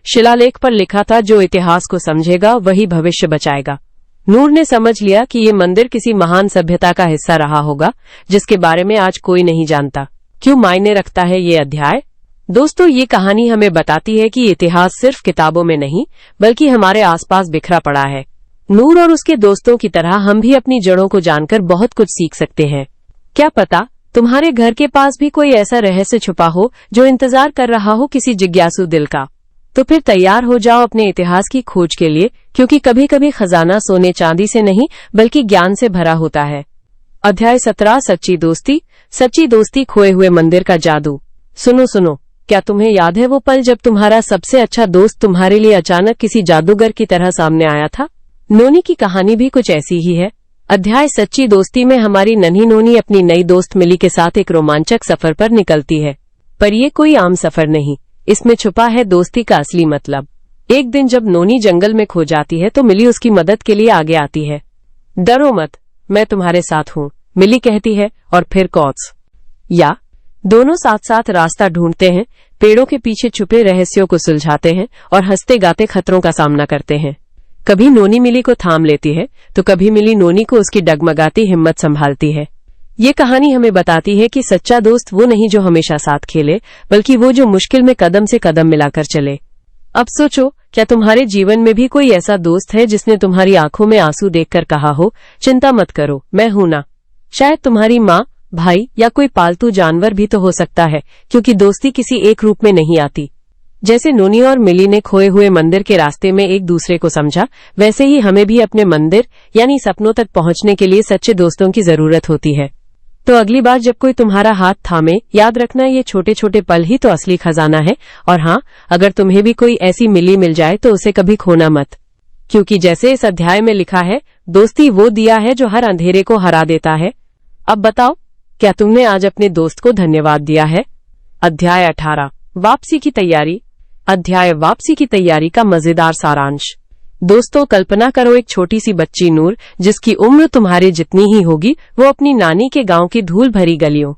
शिलालेख पर लिखा था, जो इतिहास को समझेगा वही भविष्य बचाएगा। नूर ने समझ लिया कि ये मंदिर किसी महान सभ्यता का हिस्सा रहा होगा जिसके बारे में आज कोई नहीं जानता। क्यों मायने रखता है ये अध्याय? दोस्तों, ये कहानी हमें बताती है कि इतिहास सिर्फ किताबों में नहीं बल्कि हमारे आसपास बिखरा पड़ा है। नूर और उसके दोस्तों की तरह हम भी अपनी जड़ों को जानकर बहुत कुछ सीख सकते हैं। क्या पता तुम्हारे घर के पास भी कोई ऐसा रहस्य छुपा हो जो इंतजार कर रहा हो किसी जिज्ञासु दिल का। तो फिर तैयार हो जाओ अपने इतिहास की खोज के लिए, क्योंकि कभी कभी खजाना सोने चांदी से नहीं बल्कि ज्ञान से भरा होता है। अध्याय 17, सच्ची दोस्ती। सच्ची दोस्ती, खोए हुए मंदिर का जादू। सुनो सुनो, क्या तुम्हें याद है वो पल जब तुम्हारा सबसे अच्छा दोस्त तुम्हारे लिए अचानक किसी जादूगर की तरह सामने आया था? नोनी की कहानी भी कुछ ऐसी ही है। अध्याय सच्ची दोस्ती में हमारी नन्ही नोनी अपनी नई दोस्त मिली के साथ एक रोमांचक सफर पर निकलती है। पर ये कोई आम सफर नहीं, इसमें छुपा है दोस्ती का असली मतलब। एक दिन जब नोनी जंगल में खो जाती है तो मिली उसकी मदद के लिए आगे आती है। डरो मत, मैं तुम्हारे साथ हूँ, मिली कहती है, और फिर कौत्स या दोनों साथ साथ रास्ता ढूंढते हैं, पेड़ों के पीछे छुपे रहस्यों को सुलझाते हैं और हंसते गाते खतरों का सामना करते हैं। कभी नोनी मिली को थाम लेती है तो कभी मिली नोनी को उसकी डगमगाती हिम्मत संभालती है। ये कहानी हमें बताती है कि सच्चा दोस्त वो नहीं जो हमेशा साथ खेले, बल्कि वो जो मुश्किल में कदम से कदम मिलाकर चले। अब सोचो, क्या तुम्हारे जीवन में भी कोई ऐसा दोस्त है जिसने तुम्हारी आंखों में आंसू देखकर कहा हो, चिंता मत करो, मैं हूं ना। शायद तुम्हारी माँ, भाई या कोई पालतू जानवर भी तो हो सकता है, क्योंकि दोस्ती किसी एक रूप में नहीं आती। जैसे नोनी और मिली ने खोए हुए मंदिर के रास्ते में एक दूसरे को समझा, वैसे ही हमें भी अपने मंदिर यानी सपनों तक पहुंचने के लिए सच्चे दोस्तों की जरूरत होती है। तो अगली बार जब कोई तुम्हारा हाथ थामे, याद रखना ये छोटे छोटे पल ही तो असली खजाना है। और हाँ, अगर तुम्हें भी कोई ऐसी मिली मिल जाए तो उसे कभी खोना मत, क्योंकि जैसे इस अध्याय में लिखा है, दोस्ती वो दिया है जो हर अंधेरे को हरा देता है। अब बताओ, क्या तुमने आज अपने दोस्त को धन्यवाद दिया है? अध्याय 18, वापसी की तैयारी। अध्याय वापसी की तैयारी का मजेदार सारांश। दोस्तों, कल्पना करो एक छोटी सी बच्ची नूर, जिसकी उम्र तुम्हारे जितनी ही होगी, वो अपनी नानी के गांव की धूल भरी गलियों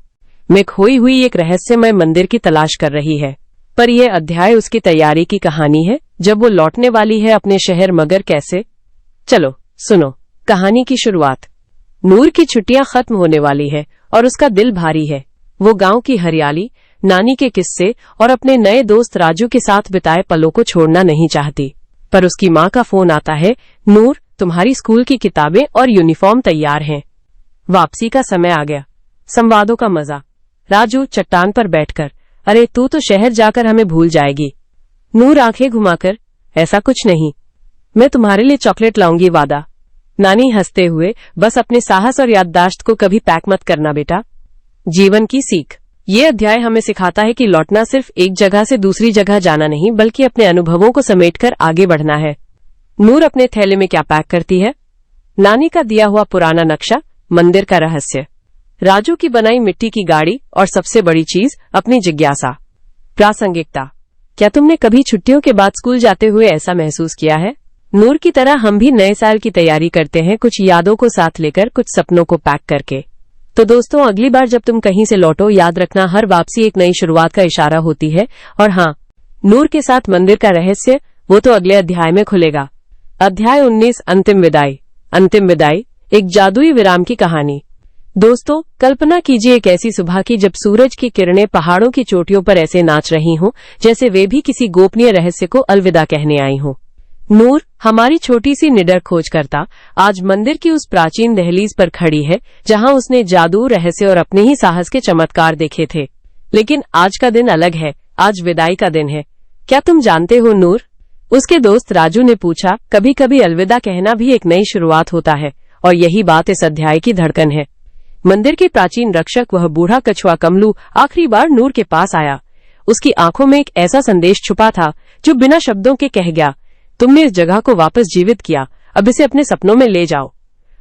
में खोई हुई एक रहस्यमय मंदिर की तलाश कर रही है। पर यह अध्याय उसकी तैयारी की कहानी है, जब वो लौटने वाली है अपने शहर। मगर कैसे? चलो सुनो कहानी की शुरुआत। नूर की छुट्टियां खत्म होने वाली है और उसका दिल भारी है। वो गांव की हरियाली, नानी के किस्से और अपने नए दोस्त राजू के साथ बिताए पलों को छोड़ना नहीं चाहती। पर उसकी माँ का फोन आता है, नूर, तुम्हारी स्कूल की किताबें और यूनिफॉर्म तैयार हैं, वापसी का समय आ गया। संवादों का मजा। राजू चट्टान पर बैठकर, अरे तू तो शहर जाकर हमें भूल जाएगी। नूर आंखें घुमाकर, ऐसा कुछ नहीं, मैं तुम्हारे लिए चॉकलेट लाऊंगी, वादा। नानी हंसते हुए, बस अपने साहस और याददाश्त को कभी पैक मत करना बेटा। जीवन की सीख। ये अध्याय हमें सिखाता है कि लौटना सिर्फ एक जगह से दूसरी जगह जाना नहीं, बल्कि अपने अनुभवों को समेटकर आगे बढ़ना है। नूर अपने थैले में क्या पैक करती है? नानी का दिया हुआ पुराना नक्शा, मंदिर का रहस्य, राजू की बनाई मिट्टी की गाड़ी और सबसे बड़ी चीज, अपनी जिज्ञासा। प्रासंगिकता। क्या तुमने कभी छुट्टियों के बाद स्कूल जाते हुए ऐसा महसूस किया है? नूर की तरह हम भी नए साल की तैयारी करते हैं, कुछ यादों को साथ लेकर, कुछ सपनों को पैक करके। तो दोस्तों, अगली बार जब तुम कहीं से लौटो, याद रखना हर वापसी एक नई शुरुआत का इशारा होती है। और हाँ, नूर के साथ मंदिर का रहस्य वो तो अगले अध्याय में खुलेगा। अध्याय 19, अंतिम विदाई। अंतिम विदाई, एक जादुई विराम की कहानी। दोस्तों, कल्पना कीजिए एक ऐसी सुबह की जब सूरज की किरणें पहाड़ों की चोटियों पर ऐसे नाच रही हों जैसे वे भी किसी गोपनीय रहस्य को अलविदा कहने आई हों। नूर, हमारी छोटी सी निडर खोजकर्ता, आज मंदिर की उस प्राचीन दहलीज पर खड़ी है जहां उसने जादू, रहस्य और अपने ही साहस के चमत्कार देखे थे। लेकिन आज का दिन अलग है, आज विदाई का दिन है। क्या तुम जानते हो नूर? उसके दोस्त राजू ने पूछा। कभी कभी अलविदा कहना भी एक नई शुरुआत होता है, और यही बात इस अध्याय की धड़कन है। मंदिर के प्राचीन रक्षक, वह बूढ़ा कछुआ कमलू, आखिरी बार नूर के पास आया। उसकी आंखों में एक ऐसा संदेश छुपा था जो बिना शब्दों के कह गया, तुमने इस जगह को वापस जीवित किया, अब इसे अपने सपनों में ले जाओ।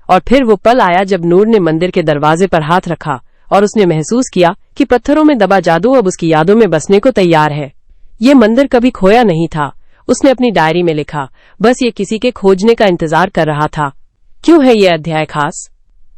और फिर वो पल आया जब नूर ने मंदिर के दरवाजे पर हाथ रखा और उसने महसूस किया कि पत्थरों में दबा जादू अब उसकी यादों में बसने को तैयार है। ये मंदिर कभी खोया नहीं था, उसने अपनी डायरी में लिखा, बस ये किसी के खोजने का इंतजार कर रहा था। क्यों है ये अध्याय खास?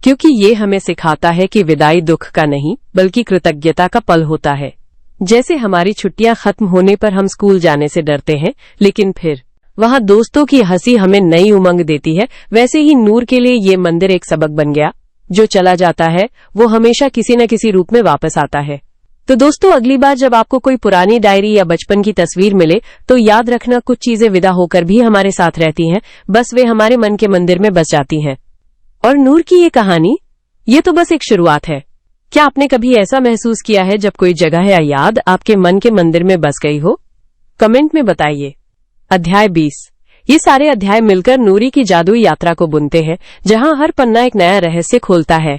क्योंकि ये हमें सिखाता है कि विदाई दुख का नहीं बल्कि कृतज्ञता का पल होता है। जैसे हमारी छुट्टियां खत्म होने पर हम स्कूल जाने से डरते हैं, लेकिन फिर वहां दोस्तों की हंसी हमें नई उमंग देती है, वैसे ही नूर के लिए ये मंदिर एक सबक बन गया। जो चला जाता है वो हमेशा किसी न किसी रूप में वापस आता है। तो दोस्तों, अगली बार जब आपको कोई पुरानी डायरी या बचपन की तस्वीर मिले तो याद रखना, कुछ चीजें विदा होकर भी हमारे साथ रहती हैं, बस वे हमारे मन के मंदिर में बस जाती हैं। और नूर की ये कहानी, ये तो बस एक शुरुआत है। क्या आपने कभी ऐसा महसूस किया है जब कोई जगह या याद आपके मन के मंदिर में बस गई हो? कमेंट में बताइए। अध्याय 20। ये सारे अध्याय मिलकर नूरी की जादुई यात्रा को बुनते हैं, जहां हर पन्ना एक नया रहस्य खोलता है।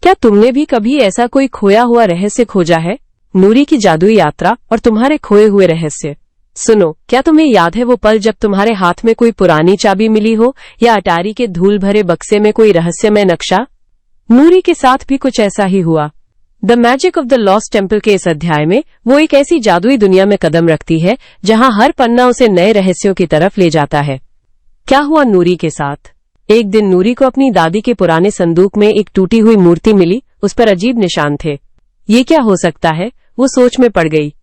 क्या तुमने भी कभी ऐसा कोई खोया हुआ रहस्य खोजा है? नूरी की जादुई यात्रा और तुम्हारे खोए हुए रहस्य। सुनो, क्या तुम्हें याद है वो पल जब तुम्हारे हाथ में कोई पुरानी चाबी मिली हो या अटारी के धूल भरे बक्से में कोई रहस्यमय नक्शा? नूरी के साथ भी कुछ ऐसा ही हुआ। The magic of the lost temple के इस अध्याय में वो एक ऐसी जादुई दुनिया में कदम रखती है जहां हर पन्ना उसे नए रहस्यों की तरफ ले जाता है। क्या हुआ नूरी के साथ? एक दिन नूरी को अपनी दादी के पुराने संदूक में एक टूटी हुई मूर्ति मिली, उस पर अजीब निशान थे। ये क्या हो सकता है? वो सोच में पड़ गई।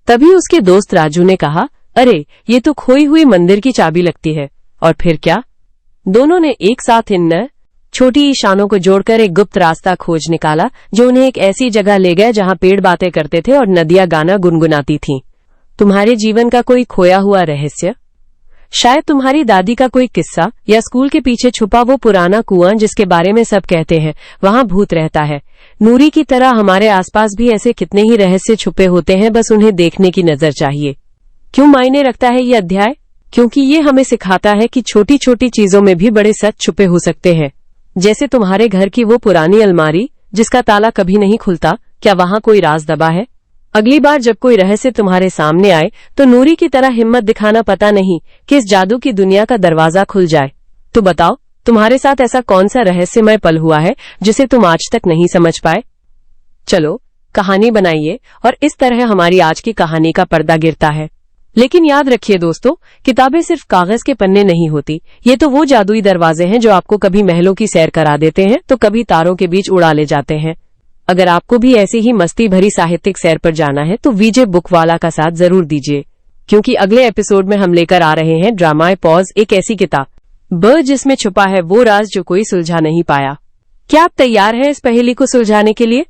तभी उसके दोस्त राजू ने कहा, अरे ये तो खोई हुई मंदिर की चाबी लगती है। और फिर क्या? दोनों ने एक साथ इन छोटी इशानों को जोड़कर एक गुप्त रास्ता खोज निकाला जो उन्हें एक ऐसी जगह ले गया जहां पेड़ बातें करते थे और नदियां गाना गुनगुनाती थीं। तुम्हारे जीवन का कोई खोया हुआ रहस्य, शायद तुम्हारी दादी का कोई किस्सा, या स्कूल के पीछे छुपा वो पुराना कुआं जिसके बारे में सब कहते हैं वहां भूत रहता है। नूरी की तरह हमारे आसपास भी ऐसे कितने ही रहस्य छुपे होते हैं, बस उन्हें देखने की नजर चाहिए। क्यों मायने रखता है ये अध्याय? क्योंकि ये हमें सिखाता है कि छोटी छोटी चीजों में भी बड़े सच छुपे हो सकते हैं। जैसे तुम्हारे घर की वो पुरानी अलमारी जिसका ताला कभी नहीं खुलता, क्या वहां कोई राज दबा है? अगली बार जब कोई रहस्य तुम्हारे सामने आए तो नूरी की तरह हिम्मत दिखाना, पता नहीं किस जादू की दुनिया का दरवाजा खुल जाए। तो बताओ, तुम्हारे साथ ऐसा कौन सा रहस्यमय पल हुआ है जिसे तुम आज तक नहीं समझ पाए? चलो कहानी बनाइए, और इस तरह हमारी आज की कहानी का पर्दा गिरता है। लेकिन याद रखिए दोस्तों, किताबें सिर्फ कागज के पन्ने नहीं होती। ये तो वो जादुई दरवाजे हैं जो आपको कभी महलों की सैर करा देते हैं तो कभी तारों के बीच उड़ा ले जाते हैं। अगर आपको भी ऐसी ही मस्ती भरी साहित्यिक सैर पर जाना है तो वीजे बुकवाला का साथ जरूर दीजिए, क्योंकि अगले एपिसोड में हम लेकर आ रहे हैं ड्रामा पॉज, एक ऐसी किताब जिसमें छुपा है वो राज जो कोई सुलझा नहीं पाया। क्या आप तैयार हैं इस पहेली को सुलझाने के लिए?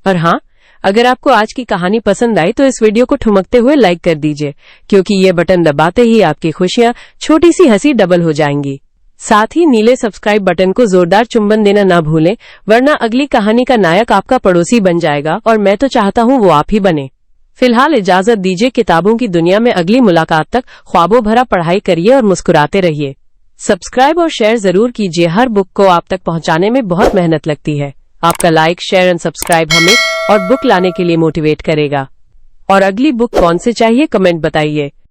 और हाँ, अगर आपको आज की कहानी पसंद आई तो इस वीडियो को ठुमकते हुए लाइक कर दीजिए, क्योंकि ये बटन दबाते ही आपकी खुशियां, छोटी सी हंसी डबल हो जाएंगी। साथ ही नीले सब्सक्राइब बटन को जोरदार चुंबन देना ना भूलें, वरना अगली कहानी का नायक आपका पड़ोसी बन जाएगा, और मैं तो चाहता हूँ वो आप ही बने। फिलहाल इजाजत दीजिए, किताबों की दुनिया में अगली मुलाकात तक ख्वाबों भरा पढ़ाई करिए और मुस्कुराते रहिए। सब्सक्राइब और शेयर जरूर कीजिए, हर बुक को आप तक पहुंचाने में बहुत मेहनत लगती है। आपका लाइक, शेयर एंड सब्सक्राइब हमें और बुक लाने के लिए मोटिवेट करेगा। और अगली बुक कौन से चाहिए, कमेंट बताइए।